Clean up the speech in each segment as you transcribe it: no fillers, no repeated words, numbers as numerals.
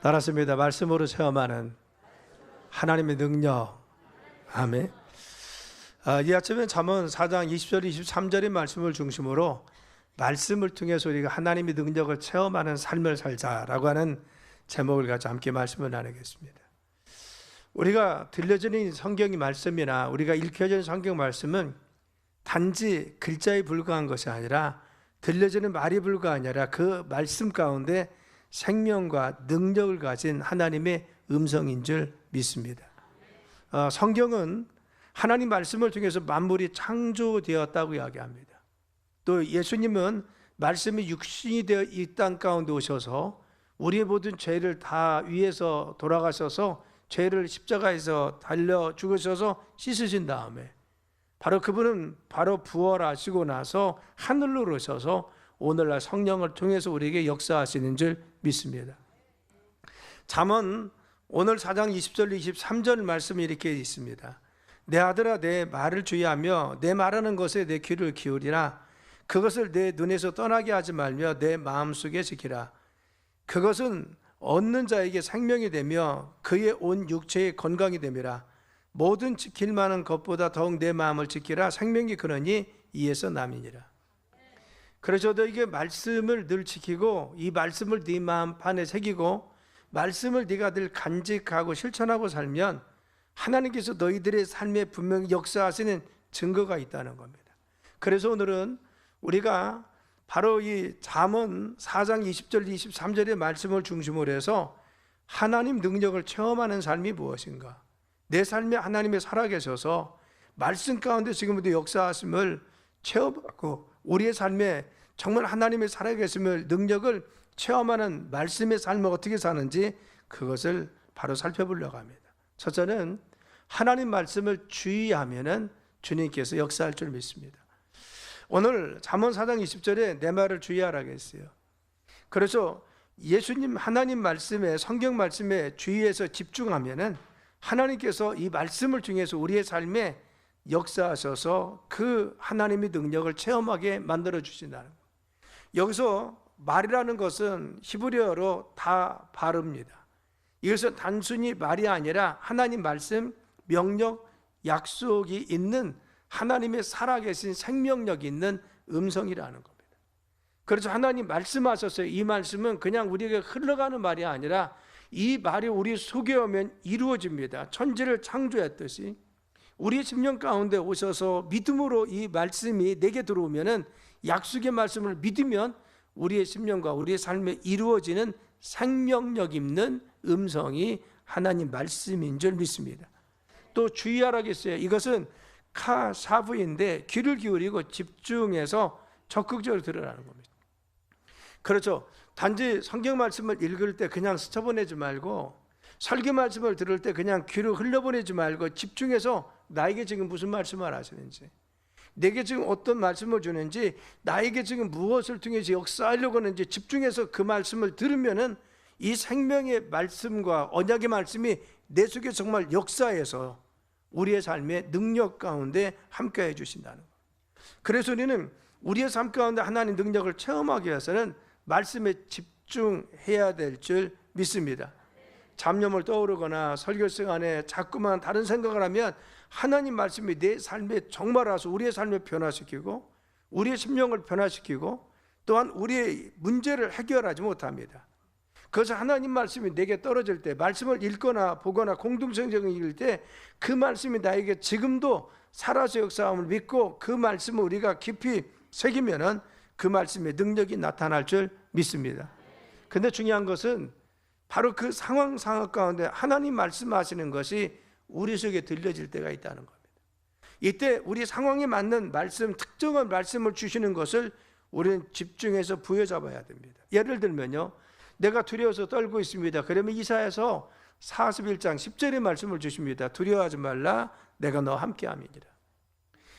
따랐습니다. 말씀으로 체험하는 하나님의 능력. 아멘. 이 아침에 잠언 4장 20절 23절의 말씀을 중심으로 말씀을 통해서 우리가 하나님의 능력을 체험하는 삶을 살자라고 하는 제목을 가지고 함께 말씀을 나누겠습니다. 우리가 들려지는 성경의 말씀이나 우리가 읽혀지는 성경 말씀은 단지 글자에 불과한 것이 아니라 들려지는 말이 불과한 아니라 그 말씀 가운데 생명과 능력을 가진 하나님의 음성인 줄 믿습니다. 성경은 하나님 말씀을 통해서 만물이 창조되었다고 이야기합니다. 또 예수님은 말씀이 육신이 되어 이 땅 가운데 오셔서 우리의 모든 죄를 다 위해서 돌아가셔서 죄를 십자가에서 달려 죽으셔서 씻으신 다음에 바로 그분은 바로 부활하시고 나서 하늘로 오르셔서 오늘날 성령을 통해서 우리에게 역사하시는 줄 믿습니다. 잠언 오늘 4장 20절 23절 말씀이 이렇게 있습니다. 내 아들아 내 말을 주의하며 내 말하는 것에 내 귀를 기울이라. 그것을 내 눈에서 떠나게 하지 말며 내 마음속에 지키라. 그것은 얻는 자에게 생명이 되며 그의 온 육체의 건강이 됨이라. 모든 지킬 만한 것보다 더욱 내 마음을 지키라. 생명이 그러니 이에서 남이니라. 그래서 너에게 말씀을 늘 지키고 이 말씀을 네 마음판에 새기고 말씀을 네가 늘 간직하고 실천하고 살면 하나님께서 너희들의 삶에 분명히 역사하시는 증거가 있다는 겁니다. 그래서 오늘은 우리가 바로 이 잠언 4장 20절 23절의 말씀을 중심으로 해서 하나님 능력을 체험하는 삶이 무엇인가, 내 삶에 하나님이 살아계셔서 말씀 가운데 지금부터 역사하심을 체험하고 우리의 삶에 정말 하나님의 살아계심을 능력을 체험하는 말씀의 삶을 어떻게 사는지 그것을 바로 살펴보려고 합니다. 첫째는 하나님 말씀을 주의하면은 주님께서 역사할 줄 믿습니다. 오늘 잠언 4장 20절에 내 말을 주의하라고 했어요. 그래서 예수님 하나님 말씀에 성경 말씀에 주의해서 집중하면은 하나님께서 이 말씀을 통해서 우리의 삶에 역사하셔서 그 하나님의 능력을 체험하게 만들어 주신다는 거예요. 여기서 말이라는 것은 히브리어로 다 바릅니다. 이것은 단순히 말이 아니라 하나님 말씀, 명령, 약속이 있는 하나님의 살아계신 생명력이 있는 음성이라는 겁니다. 그래서 하나님 말씀하셨어요. 이 말씀은 그냥 우리에게 흘러가는 말이 아니라 이 말이 우리 속에 오면 이루어집니다. 천지를 창조했듯이 우리의 심령 가운데 오셔서 믿음으로 이 말씀이 내게 들어오면은 약속의 말씀을 믿으면 우리의 심령과 우리의 삶에 이루어지는 생명력 있는 음성이 하나님 말씀인 줄 믿습니다. 또 주의하라고 했어요. 이것은 카사브인데 귀를 기울이고 집중해서 적극적으로 들으라는 겁니다. 그렇죠. 단지 성경 말씀을 읽을 때 그냥 스쳐보내지 말고 설교 말씀을 들을 때 그냥 귀를 흘려보내지 말고 집중해서 나에게 지금 무슨 말씀을 하시는지, 내게 지금 어떤 말씀을 주는지, 나에게 지금 무엇을 통해서 역사하려고 하는지 집중해서 그 말씀을 들으면은 이 생명의 말씀과 언약의 말씀이 내 속에 정말 역사해서 우리의 삶의 능력 가운데 함께해 주신다는 거예요. 그래서 우리는 우리의 삶 가운데 하나님 능력을 체험하기 위해서는 말씀에 집중해야 될 줄 믿습니다. 잡념을 떠오르거나 설교 시간에 자꾸만 다른 생각을 하면 하나님 말씀이 내 삶에 정말 와서 우리의 삶을 변화시키고 우리의 심령을 변화시키고 또한 우리의 문제를 해결하지 못합니다. 그래서 하나님 말씀이 내게 떨어질 때, 말씀을 읽거나 보거나 공동성경을 읽을 때 그 말씀이 나에게 지금도 살아서 역사함을 믿고 그 말씀을 우리가 깊이 새기면은 그 말씀의 능력이 나타날 줄 믿습니다. 근데 중요한 것은 바로 그 상황 가운데 하나님 말씀하시는 것이 우리 속에 들려질 때가 있다는 겁니다. 이때 우리 상황에 맞는 말씀, 특정한 말씀을 주시는 것을 우리는 집중해서 부여잡아야 됩니다. 예를 들면요, 내가 두려워서 떨고 있습니다. 그러면 이사야서 41장 10절의 말씀을 주십니다. 두려워하지 말라, 내가 너와 함께함이니라.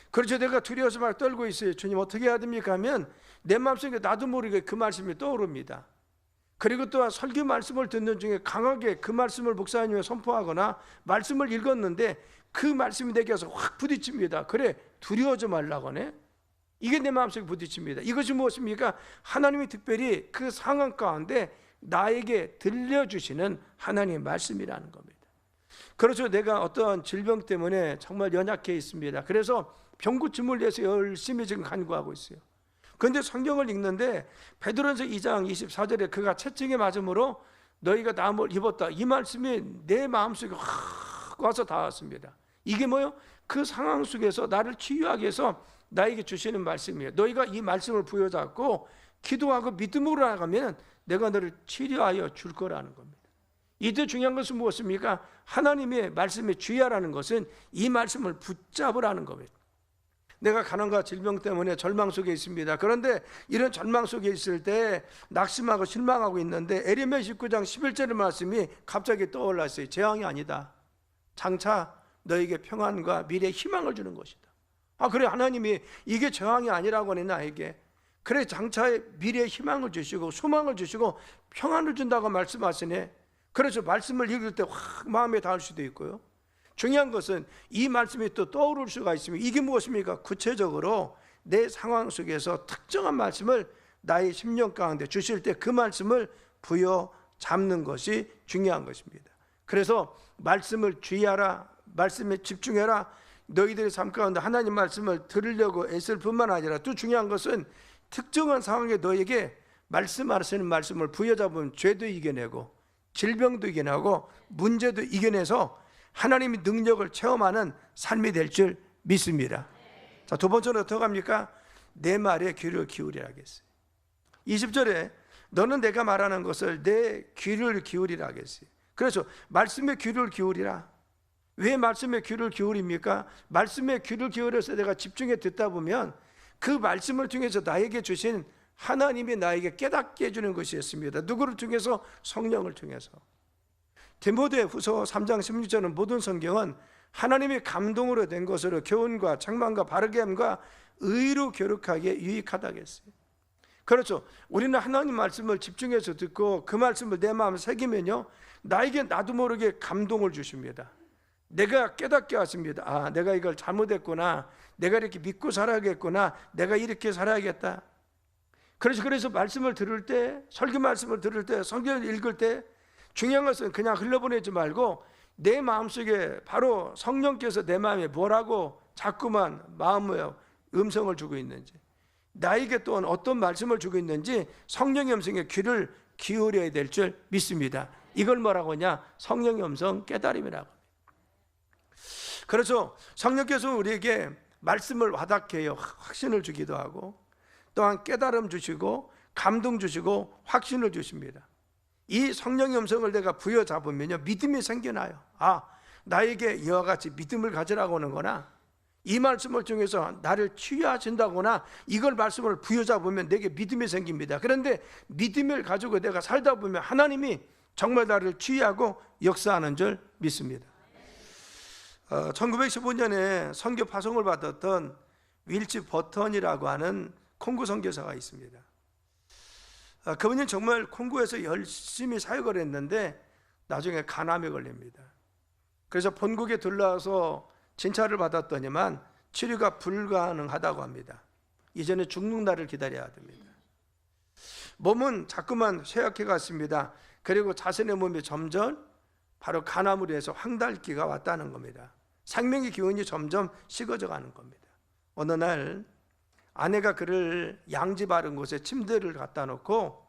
그렇죠. 내가 두려워서 막 떨고 있어요. 주님 어떻게 해야 됩니까 하면 내 마음속에 나도 모르게 그 말씀이 떠오릅니다. 그리고 또한 설교 말씀을 듣는 중에 강하게 그 말씀을 목사님이 선포하거나 말씀을 읽었는데 그 말씀이 내게 와서 확 부딪힙니다. 그래, 두려워하지 말라고 하네. 이게 내 마음속에 부딪힙니다. 이것이 무엇입니까? 하나님이 특별히 그 상황 가운데 나에게 들려주시는 하나님의 말씀이라는 겁니다. 그렇죠. 내가 어떠한 질병 때문에 정말 연약해 있습니다. 그래서 병고침을 위해서 열심히 지금 간구하고 있어요. 그런데 성경을 읽는데 베드로전서 2장 24절에 그가 채찍에 맞음으로 너희가 나음을 입었다, 이 말씀이 내 마음속에 확 와서 닿았습니다. 이게 뭐예요? 그 상황 속에서 나를 치유하기 위해서 나에게 주시는 말씀이에요. 너희가 이 말씀을 부여잡고 기도하고 믿음으로 나가면 내가 너를 치료하여 줄 거라는 겁니다. 이때 중요한 것은 무엇입니까? 하나님의 말씀에 주의하라는 것은 이 말씀을 붙잡으라는 겁니다. 내가 가난과 질병 때문에 절망 속에 있습니다. 그런데 이런 절망 속에 있을 때 낙심하고 실망하고 있는데 에레미야 19장 11절의 말씀이 갑자기 떠올랐어요. 재앙이 아니다, 장차 너에게 평안과 미래의 희망을 주는 것이다. 그래, 하나님이 이게 저항이 아니라고 하네 나에게. 그래, 장차의 미래의 희망을 주시고 소망을 주시고 평안을 준다고 말씀하시네. 그래서 말씀을 읽을 때 확 마음에 닿을 수도 있고요. 중요한 것은 이 말씀이 또 떠오를 수가 있습니다. 이게 무엇입니까? 구체적으로 내 상황 속에서 특정한 말씀을 나의 심령 가운데 주실 때 그 말씀을 부여 잡는 것이 중요한 것입니다. 그래서 말씀을 주의하라, 말씀에 집중해라. 너희들의 삶 가운데 하나님 말씀을 들으려고 애쓸 뿐만 아니라 또 중요한 것은 특정한 상황에 너에게 말씀하시는 말씀을 부여잡으면 죄도 이겨내고 질병도 이겨내고 문제도 이겨내서 하나님의 능력을 체험하는 삶이 될 줄 믿습니다. 자, 두 번째는 어떻게 합니까? 내 말에 귀를 기울이라 하겠어요. 20절에 너는 내가 말하는 것을 내 귀를 기울이라 하겠어요. 그래서 말씀에 귀를 기울이라. 왜 말씀에 귀를 기울입니까? 말씀에 귀를 기울여서 내가 집중해 듣다 보면 그 말씀을 통해서 나에게 주신 하나님이 나에게 깨닫게 해주는 것이었습니다. 누구를 통해서? 성령을 통해서. 디모데후서 3장 16절은 모든 성경은 하나님의 감동으로 된 것으로 교훈과 책망과 바르게 함과 의로 교육하기에 유익하다고 했어요. 그렇죠. 우리는 하나님 말씀을 집중해서 듣고 그 말씀을 내 마음에 새기면요, 나에게 나도 모르게 감동을 주십니다. 내가 깨닫게 하십니다. 내가 이걸 잘못했구나, 내가 이렇게 믿고 살아야겠구나, 내가 이렇게 살아야겠다. 그래서 말씀을 들을 때, 설교 말씀을 들을 때, 성경을 읽을 때 중요한 것은 그냥 흘려보내지 말고 내 마음속에 바로 성령께서 내 마음에 뭐라고 자꾸만 마음의 음성을 주고 있는지, 나에게 또한 어떤 말씀을 주고 있는지 성령의 음성에 귀를 기울여야 될 줄 믿습니다. 이걸 뭐라고 하냐? 성령의 음성 깨달음이라고. 그래서 성령께서 우리에게 말씀을 와닿게 해요. 확신을 주기도 하고 또한 깨달음 주시고 감동 주시고 확신을 주십니다. 이 성령의 음성을 내가 부여잡으면요, 믿음이 생겨나요. 나에게 이와 같이 믿음을 가지라고 하는구나, 이 말씀을 통해서 나를 치유하신다거나 이걸 말씀을 부여잡으면 내게 믿음이 생깁니다. 그런데 믿음을 가지고 내가 살다 보면 하나님이 정말 나를 치유하고 역사하는 줄 믿습니다. 1915년에 선교 파송을 받았던 윌치 버턴이라고 하는 콩고 선교사가 있습니다. 그분이 정말 콩고에서 열심히 사역을 했는데 나중에 간암에 걸립니다. 그래서 본국에 들러와서 진찰을 받았더니만 치료가 불가능하다고 합니다. 이제는 죽는 날을 기다려야 됩니다. 몸은 자꾸만 쇠약해 갔습니다. 그리고 자신의 몸이 점점 바로 간암으로 해서 황달기가 왔다는 겁니다. 생명의 기운이 점점 식어져 가는 겁니다. 어느 날 아내가 그를 양지 바른 곳에 침대를 갖다 놓고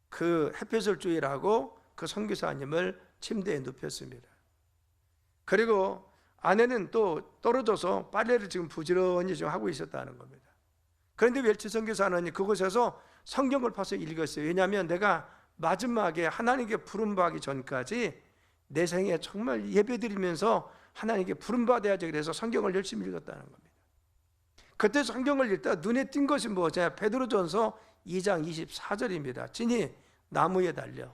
그 햇볕을 쬐라고 그 선교사님을 침대에 눕혔습니다. 그리고 아내는 또 떨어져서 빨래를 지금 부지런히 지금 하고 있었다는 겁니다. 그런데 웰치 선교사는 그곳에서 성경을 파서 읽었어요. 왜냐하면 내가 마지막에 하나님께 부름받기 전까지 내 생에 정말 예배드리면서 하나님께 부름받아야지, 그래서 성경을 열심히 읽었다는 겁니다. 그때 성경을 읽다 눈에 띈 것이 뭐냐? 베드로전서 2장 24절입니다. 진이 나무에 달려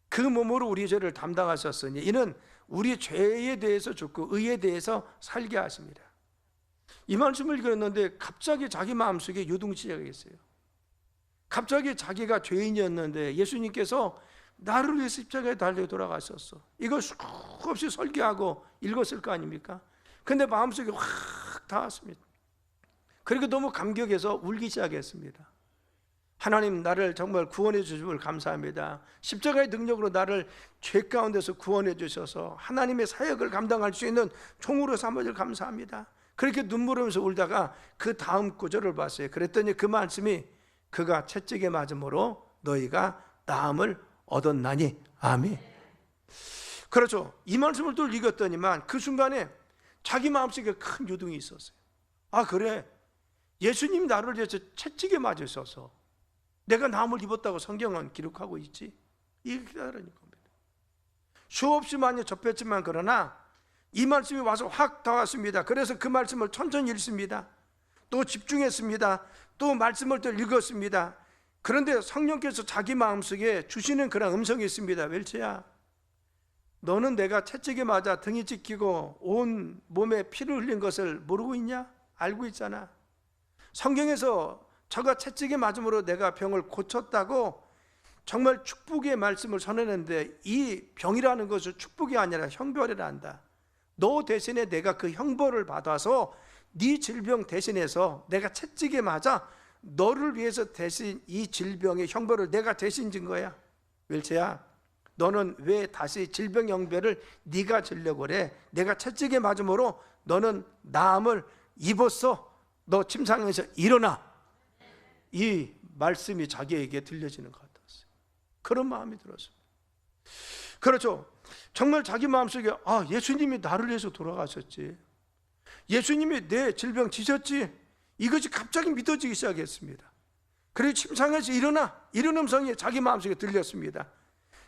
그 몸으로 우리 죄를 담당하셨으니 이는 우리 죄에 대해서 죽고 의에 대해서 살게 하십니다. 이 말씀을 읽었는데 갑자기 자기 마음속에 요동이 시작했어요. 갑자기 자기가 죄인이었는데 예수님께서 나를 위해 십자가에 달려 돌아가셨어, 이거 수없이 설교하고 읽었을 거 아닙니까? 근데 마음속에 확 닿았습니다. 그리고 너무 감격해서 울기 시작했습니다. 하나님 나를 정말 구원해 주심을 감사합니다. 십자가의 능력으로 나를 죄 가운데서 구원해 주셔서 하나님의 사역을 감당할 수 있는 종으로 삼아주셔서 감사합니다. 그렇게 눈물 흘리면서 울다가 그 다음 구절을 봤어요. 그랬더니 그 말씀이 그가 채찍에 맞음으로 너희가 나음을 얻었나니. 아멘. 그렇죠. 이 말씀을 또 읽었더니만 그 순간에 자기 마음속에 큰 유등이 있었어요. 아 그래, 예수님 나를 위해서 채찍에 맞으셔서 내가 나음을 입었다고 성경은 기록하고 있지. 이게 다른 겁니다. 수없이 많이 접했지만 그러나 이 말씀이 와서 확 닿았습니다. 그래서 그 말씀을 천천히 읽습니다. 또 집중했습니다. 또 말씀을 또 읽었습니다. 그런데 성령께서 자기 마음속에 주시는 그런 음성이 있습니다. 웰치야, 너는 내가 채찍에 맞아 등이 찢기고 온 몸에 피를 흘린 것을 모르고 있냐? 알고 있잖아. 성경에서 저가 채찍에 맞음으로 내가 병을 고쳤다고 정말 축복의 말씀을 전했는데 이 병이라는 것은 축복이 아니라 형벌이라 한다. 너 대신에 내가 그 형벌을 받아서 네 질병 대신해서 내가 채찍에 맞아 너를 위해서 대신 이 질병의 형벌을 내가 대신 진 거야. 웰체야, 너는 왜 다시 질병 형벌을 네가 지려고 그래? 내가 채찍에 맞음으로 너는 나음을 입었어. 너 침상에서 일어나. 이 말씀이 자기에게 들려지는 것 같았어요. 그런 마음이 들었습니다. 그렇죠. 정말 자기 마음속에 아, 예수님이 나를 위해서 돌아가셨지, 예수님이 내 질병 지셨지, 이것이 갑자기 믿어지기 시작했습니다. 그리고 침상에서 일어나, 이런 음성이 자기 마음속에 들렸습니다.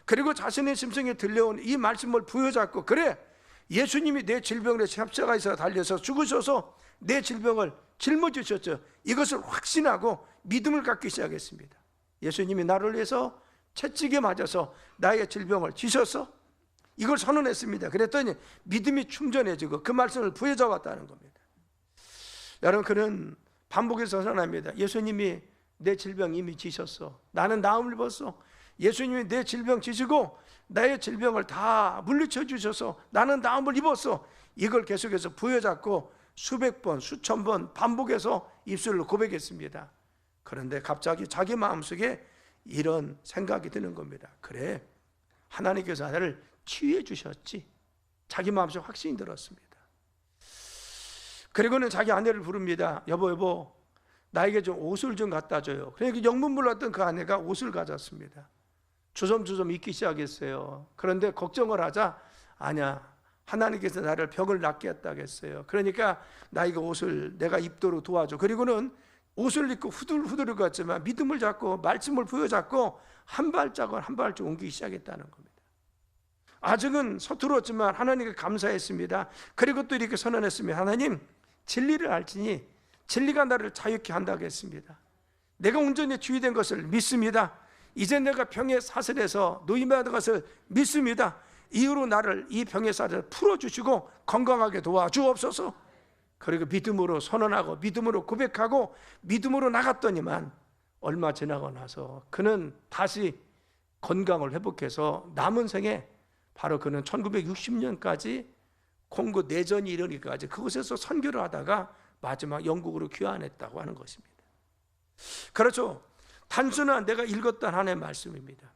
그리고 자신의 심성에 들려온 이 말씀을 부여잡고, 그래, 예수님이 내 질병을 십자가에서 달려서 죽으셔서 내 질병을 짊어지셨죠. 이것을 확신하고 믿음을 갖기 시작했습니다. 예수님이 나를 위해서 채찍에 맞아서 나의 질병을 지셔서 이걸 선언했습니다. 그랬더니 믿음이 충전해지고 그 말씀을 부여잡았다는 겁니다. 여러분, 그는 반복해서 선언합니다. 예수님이 내 질병 이미 지셨어. 나는 나음을 입었어. 예수님이 내 질병 지시고 나의 질병을 다 물리쳐 주셔서 나는 나음을 입었어. 이걸 계속해서 부여잡고 수백 번, 수천 번 반복해서 입술로 고백했습니다. 그런데 갑자기 자기 마음속에 이런 생각이 드는 겁니다. 그래, 하나님께서 나를 치유해 주셨지. 자기 마음속에 확신이 들었습니다. 그리고는 자기 아내를 부릅니다. 여보, 나에게 좀 옷을 좀 갖다 줘요. 그러니까 영문몰랐던 그 아내가 옷을 가졌습니다. 주섬주섬 입기 시작했어요. 그런데 걱정을 하자, 아니야, 하나님께서 나를 병을 낫게 했다겠어요. 그러니까 나에게 옷을 내가 입도록 도와줘. 그리고는 옷을 입고 후들후들 갔지만 믿음을 잡고 말씀을 부여잡고 한 발짝을 한 발짝 옮기기 시작했다는 겁니다. 아직은 서툴었지만 하나님께 감사했습니다. 그리고 또 이렇게 선언했습니다. 하나님, 진리를 알지니 진리가 나를 자유케 한다고 했습니다. 내가 온전히 주의된 것을 믿습니다. 이제 내가 병의 사슬에서 노임받은 것을 믿습니다. 이후로 나를 이 병의 사슬을 풀어주시고 건강하게 도와주옵소서. 그리고 믿음으로 선언하고 믿음으로 고백하고 믿음으로 나갔더니만 얼마 지나고 나서 그는 다시 건강을 회복해서 남은 생에 바로 그는 1960년까지 콩고 내전이 이르기까지 그곳에서 선교를 하다가 마지막 영국으로 귀환했다고 하는 것입니다. 그렇죠. 단순한 내가 읽었던 하나님의 말씀입니다.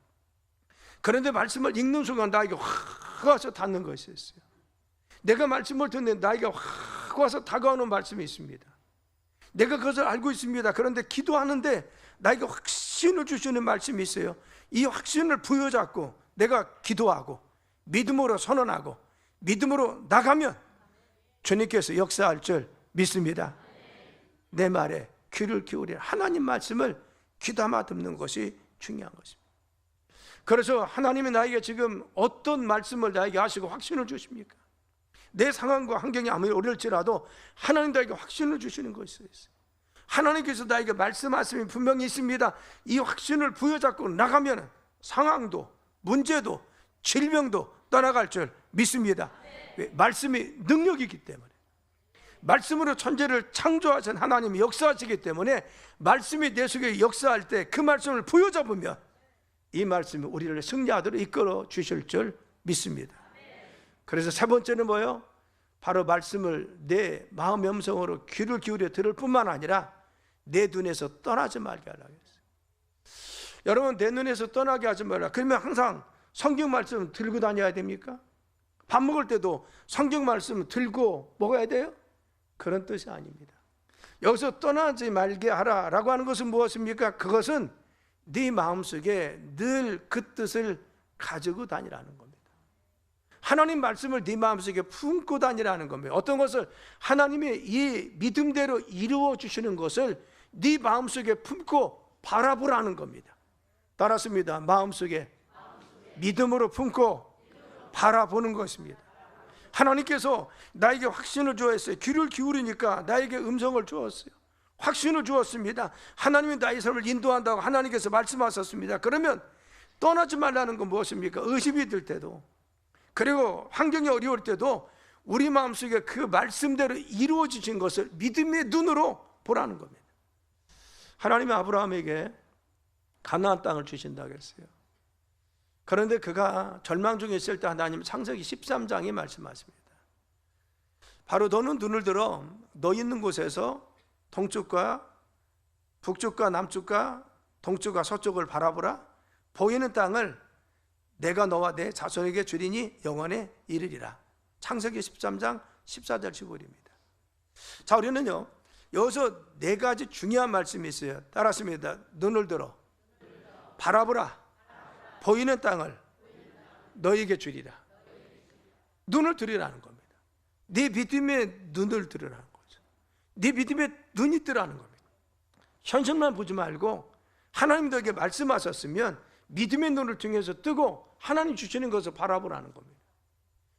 그런데 말씀을 읽는 순간 나에게 확 와서 닿는 것이 있어요. 내가 말씀을 듣는데 나에게 확 와서 다가오는 말씀이 있습니다. 내가 그것을 알고 있습니다. 그런데 기도하는데 나에게 확신을 주시는 말씀이 있어요. 이 확신을 부여잡고 내가 기도하고 믿음으로 선언하고 믿음으로 나가면 주님께서 역사할 줄 믿습니다. 내 말에 귀를 기울이라. 하나님 말씀을 귀담아 듣는 것이 중요한 것입니다. 그래서 하나님이 나에게 지금 어떤 말씀을 나에게 하시고 확신을 주십니까? 내 상황과 환경이 아무리 어려울지라도 하나님 나에게 확신을 주시는 것이 있어요. 하나님께서 나에게 말씀하심이 분명히 있습니다. 이 확신을 부여잡고 나가면 상황도 문제도 질병도 떠나갈 줄 믿습니다. 말씀이 능력이기 때문에, 말씀으로 천지를 창조하신 하나님이 역사하시기 때문에 말씀이 내 속에 역사할 때 그 말씀을 부여잡으면 이 말씀이 우리를 승리하도록 이끌어 주실 줄 믿습니다. 그래서 세 번째는 뭐예요? 바로 말씀을 내 마음의 음성으로 귀를 기울여 들을 뿐만 아니라 내 눈에서 떠나지 말게 하라고 했어요. 여러분, 내 눈에서 떠나게 하지 말라. 그러면 항상 성경 말씀 들고 다녀야 됩니까? 밥 먹을 때도 성경 말씀 들고 먹어야 돼요? 그런 뜻이 아닙니다. 여기서 떠나지 말게 하라라고 하는 것은 무엇입니까? 그것은 네 마음속에 늘 그 뜻을 가지고 다니라는 겁니다. 하나님 말씀을 네 마음속에 품고 다니라는 겁니다. 어떤 것을 하나님이 이 믿음대로 이루어 주시는 것을 네 마음속에 품고 바라보라는 겁니다. 따랐습니다. 마음속에 믿음으로 품고 바라보는 것입니다. 하나님께서 나에게 확신을 주었어요. 귀를 기울이니까 나에게 음성을 주었어요. 확신을 주었습니다. 하나님이 나의 삶을 인도한다고 하나님께서 말씀하셨습니다. 그러면 떠나지 말라는 건 무엇입니까? 의심이 들 때도, 그리고 환경이 어려울 때도 우리 마음속에 그 말씀대로 이루어지신 것을 믿음의 눈으로 보라는 겁니다. 하나님이 아브라함에게 가나안 땅을 주신다고 했어요. 그런데 그가 절망 중에 있을 때 하나님 창세기 13장에 말씀하십니다. 바로 너는 눈을 들어 너 있는 곳에서 동쪽과 북쪽과 남쪽과 동쪽과 서쪽을 바라보라. 보이는 땅을 내가 너와 내 자손에게 주리니 영원에 이르리라. 창세기 13장 14절 15절입니다. 자, 우리는요 여기서 네 가지 중요한 말씀이 있어요. 따랐습니다. 눈을 들어 바라보라. 보이는 땅을 너에게 주리라. 눈을 들으라는 겁니다. 네 믿음의 눈을 들으라는 거죠. 네 믿음의 눈이 뜨라는 겁니다. 현실만 보지 말고 하나님 너에게 말씀하셨으면 믿음의 눈을 통해서 뜨고 하나님 주시는 것을 바라보라는 겁니다.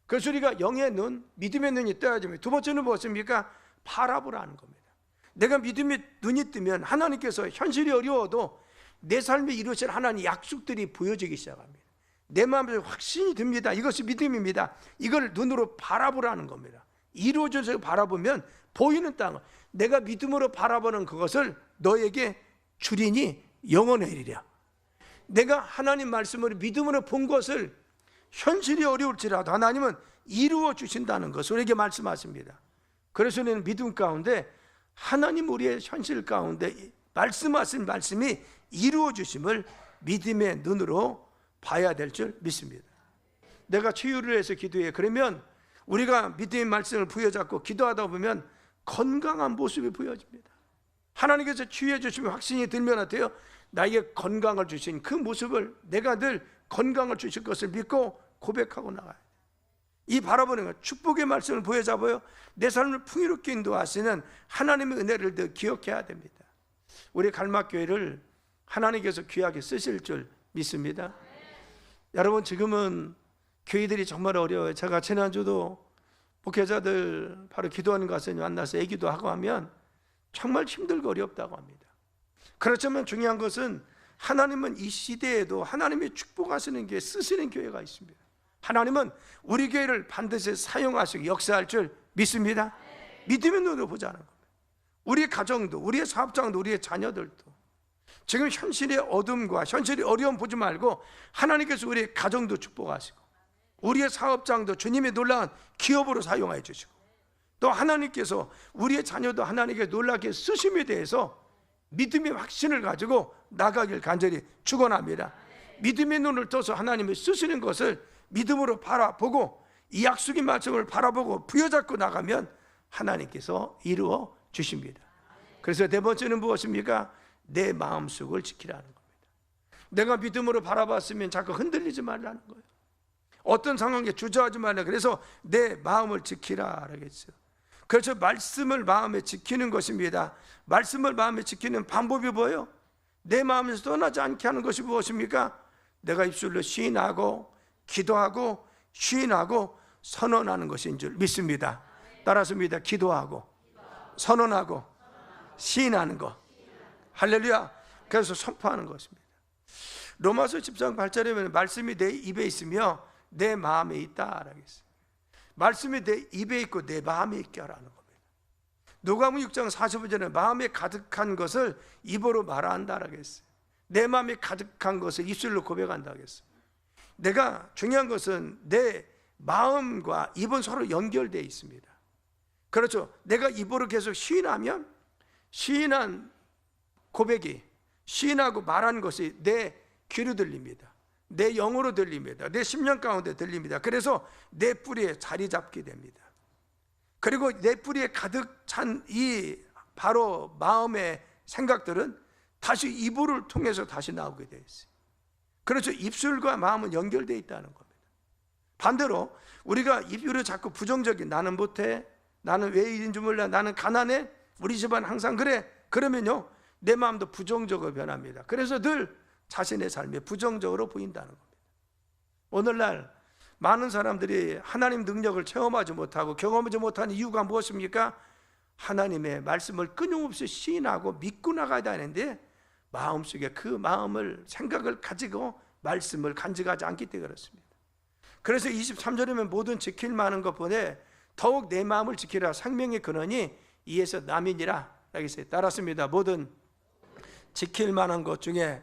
그래서 우리가 영의 눈, 믿음의 눈이 떠야 됩니다. 두 번째는 무엇입니까? 바라보라는 겁니다. 내가 믿음의 눈이 뜨면 하나님께서 현실이 어려워도 내 삶에 이루실 하나님 약속들이 보여지기 시작합니다. 내 마음에 확신이 듭니다. 이것이 믿음입니다. 이걸 눈으로 바라보라는 겁니다. 이루어져서 바라보면 보이는 땅을 내가 믿음으로 바라보는 그것을 너에게 주리니 영원에 이르리라. 내가 하나님 말씀으로 믿음으로 본 것을 현실이 어려울지라도 하나님은 이루어 주신다는 것을 우리에게 말씀하십니다. 그래서 우리는 믿음 가운데 하나님 우리의 현실 가운데 말씀하신 말씀이 이루어 주심을 믿음의 눈으로 봐야 될 줄 믿습니다. 내가 치유를 해서 기도해. 그러면 우리가 믿음의 말씀을 부여잡고 기도하다 보면 건강한 모습이 보여집니다. 하나님께서 치유해 주시면 확신이 들면 어때요? 나에게 건강을 주신 그 모습을 내가 늘 건강을 주실 것을 믿고 고백하고 나가요. 이 바라보는 것, 축복의 말씀을 보여잡아요. 내 삶을 풍요롭게 인도하시는 하나님의 은혜를 더 기억해야 됩니다. 우리 갈막교회를 하나님께서 귀하게 쓰실 줄 믿습니다. 여러분, 지금은 교회들이 정말 어려워요. 제가 지난주도 목회자들 바로 기도하는 것을 만나서 얘기도 하고 하면 정말 힘들고 어렵다고 합니다. 그렇지만 중요한 것은 하나님은 이 시대에도 하나님이 축복하시는 교회, 쓰시는 교회가 있습니다. 하나님은 우리 교회를 반드시 사용하시고 역사할 줄 믿습니다. 믿음의 눈으로 보자는 겁니다. 우리의 가정도, 우리의 사업장도, 우리의 자녀들도 지금 현실의 어둠과 현실의 어려움 보지 말고 하나님께서 우리의 가정도 축복하시고 우리의 사업장도 주님의 놀라운 기업으로 사용하여 주시고 또 하나님께서 우리의 자녀도 하나님께 놀랍게 쓰심에 대해서 믿음의 확신을 가지고 나가길 간절히 축원합니다. 믿음의 눈을 떠서 하나님을 쓰시는 것을 믿음으로 바라보고 이 약속의 말씀을 바라보고 부여잡고 나가면 하나님께서 이루어 주십니다. 그래서 네 번째는 무엇입니까? 내 마음속을 지키라는 겁니다. 내가 믿음으로 바라봤으면 자꾸 흔들리지 말라는 거예요. 어떤 상황에 주저하지 말라. 그래서 내 마음을 지키라 그러겠어요. 그래서 말씀을 마음에 지키는 것입니다. 말씀을 마음에 지키는 방법이 뭐예요? 내 마음에서 떠나지 않게 하는 것이 무엇입니까? 내가 입술로 시인하고 기도하고 시인하고 선언하는 것인 줄 믿습니다. 따라서입니다. 기도하고 선언하고 시인하는 것. 할렐루야. 그래서 선포하는 것입니다. 로마서 10장 8절에 보면 말씀이 내 입에 있으며 내 마음에 있다 라겠어요. 말씀이 내 입에 있고 내 마음에 있게 하라는 겁니다. 누가복음 6장 45절에 마음에 가득한 것을 입으로 말한다 라겠어요. 내 마음에 가득한 것을 입술로 고백한다 하겠어요. 내가 중요한 것은 내 마음과 입은 서로 연결되어 있습니다. 그렇죠. 내가 입으로 계속 시인하면 시인한 고백이 시인하고 말하는 것이 내 귀로 들립니다. 내 영으로 들립니다. 내 심령 가운데 들립니다. 그래서 내 뿌리에 자리 잡게 됩니다. 그리고 내 뿌리에 가득 찬 이 바로 마음의 생각들은 다시 입을 통해서 다시 나오게 되어 있어요. 그렇죠. 입술과 마음은 연결되어 있다는 겁니다. 반대로 우리가 입으로 자꾸 부정적인, 나는 못해, 나는 왜 이런 줄 몰라, 나는 가난해, 우리 집안 항상 그래, 그러면요 내 마음도 부정적으로 변합니다. 그래서 늘 자신의 삶이 부정적으로 보인다는 겁니다. 오늘날 많은 사람들이 하나님 능력을 체험하지 못하고 경험하지 못하는 이유가 무엇입니까? 하나님의 말씀을 끊임없이 시인하고 믿고 나가야 되는데 마음속에 그 마음을, 생각을 가지고 말씀을 간직하지 않기 때문에 그렇습니다. 그래서 23절이면 모든 지킬 만한 것보다 더욱 내 마음을 지키라. 생명의 근원이 이에서 남이니라. 여기 있어요. 따랐습니다. 모든 지킬 만한 것 중에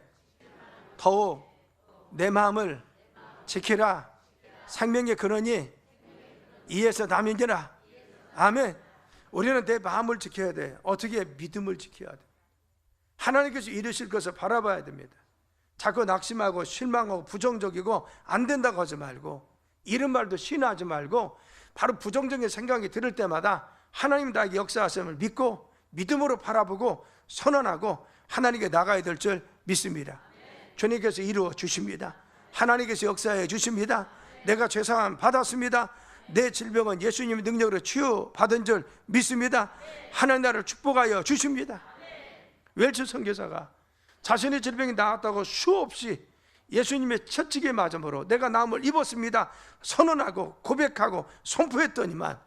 더욱 내 마음을 지키라. 생명의 근원이 이에서 남이니라. 아멘. 우리는 내 마음을 지켜야 돼. 어떻게? 믿음을 지켜야 돼. 하나님께서 이루실 것을 바라봐야 됩니다. 자꾸 낙심하고 실망하고 부정적이고 안 된다고 하지 말고, 이런 말도 신하지 말고, 바로 부정적인 생각이 들을 때마다 하나님 나에게 역사하심을 믿고 믿음으로 바라보고 선언하고 하나님께 나가야 될 줄 믿습니다. 주님께서 이루어 주십니다. 하나님께서 역사해 주십니다. 내가 죄사함 받았습니다. 내 질병은 예수님의 능력으로 치유받은 줄 믿습니다. 하나님 나를 축복하여 주십니다. 웰츠 선교사가 자신의 질병이 나았다고 수없이 예수님의 채찍에 맞음으로 내가 나음을 입었습니다 선언하고 고백하고 선포했더니만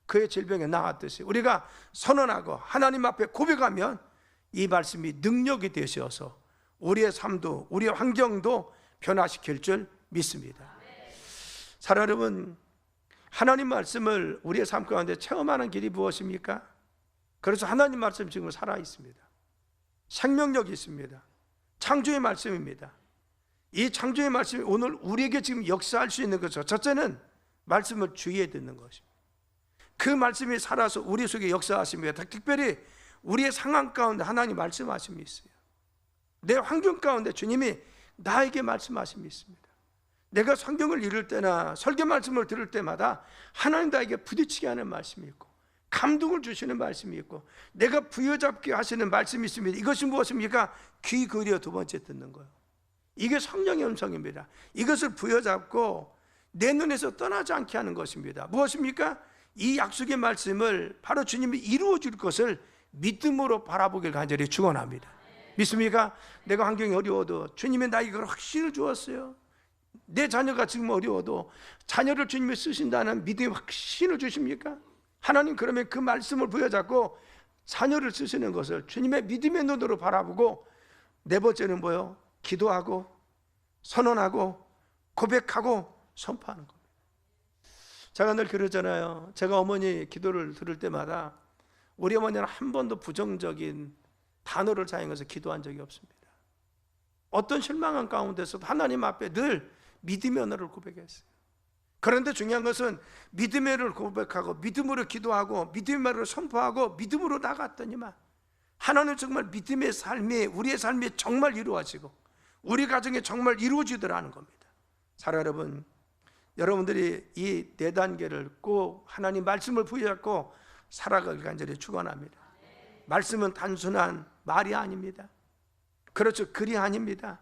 그의 질병이 나았듯이 우리가 선언하고 하나님 앞에 고백하면 이 말씀이 능력이 되셔서 우리의 삶도 우리의 환경도 변화시킬 줄 믿습니다. 사랑 여러분, 하나님 말씀을 우리의 삶 가운데 체험하는 길이 무엇입니까? 그래서 하나님 말씀 지금 살아 있습니다. 생명력이 있습니다. 창조의 말씀입니다. 이 창조의 말씀이 오늘 우리에게 지금 역사할 수 있는 거죠. 첫째는 말씀을 주의해 듣는 것입니다. 그 말씀이 살아서 우리 속에 역사하십니다. 특별히 우리의 상황 가운데 하나님 말씀하심이 있어요. 내 환경 가운데 주님이 나에게 말씀하심이 있습니다. 내가 성경을 읽을 때나 설교 말씀을 들을 때마다 하나님 나에게 부딪히게 하는 말씀이 있고 감동을 주시는 말씀이 있고 내가 부여잡게 하시는 말씀이 있습니다. 이것이 무엇입니까? 귀 기울여 두 번째 듣는 거예요. 이게 성령의 음성입니다. 이것을 부여잡고 내 눈에서 떠나지 않게 하는 것입니다. 무엇입니까? 이 약속의 말씀을 바로 주님이 이루어 줄 것을 믿음으로 바라보길 간절히 축원합니다. 믿습니까? 내가 환경이 어려워도 주님이 나에게 그걸 확신을 주었어요. 내 자녀가 지금 어려워도 자녀를 주님이 쓰신다는 믿음의 확신을 주십니까? 하나님 그러면 그 말씀을 부여잡고 자녀를 쓰시는 것을 주님의 믿음의 눈으로 바라보고 네 번째는 뭐요? 기도하고 선언하고 고백하고 선포하는 겁니다. 제가 늘 그러잖아요. 제가 어머니 기도를 들을 때마다 우리 어머니는 한 번도 부정적인 단어를 사용해서 기도한 적이 없습니다. 어떤 실망한 가운데서도 하나님 앞에 늘 믿음의 언어를 고백했어요. 그런데 중요한 것은 믿음의 언어를 고백하고 믿음으로 기도하고 믿음의 말을 선포하고 믿음으로 나갔더니만 하나님 정말 믿음의 삶이 우리의 삶이 정말 이루어지고 우리 가정에 정말 이루어지더라는 겁니다. 사랑 여러분, 여러분들이 이 네 단계를 꼭 하나님 말씀을 부여잡고 살아가길 간절히 축원합니다. 말씀은 단순한 말이 아닙니다. 그렇죠, 글이 아닙니다.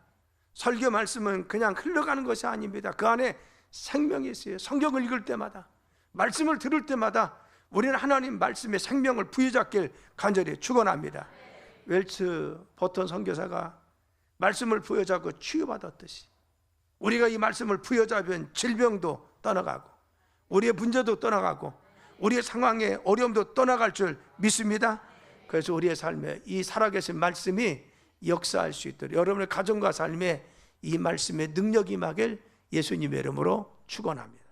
설교 말씀은 그냥 흘러가는 것이 아닙니다. 그 안에 생명이 있어요. 성경을 읽을 때마다 말씀을 들을 때마다 우리는 하나님 말씀의 생명을 부여잡길 간절히 축원합니다. 웰츠 버튼 선교사가 말씀을 부여잡고 치유받았듯이 우리가 이 말씀을 부여잡으면 질병도 떠나가고 우리의 문제도 떠나가고 우리의 상황의 어려움도 떠나갈 줄 믿습니다. 그래서 우리의 삶에 이 살아계신 말씀이 역사할 수 있도록 여러분의 가정과 삶에 이 말씀의 능력이 임하길 예수님의 이름으로 축원합니다.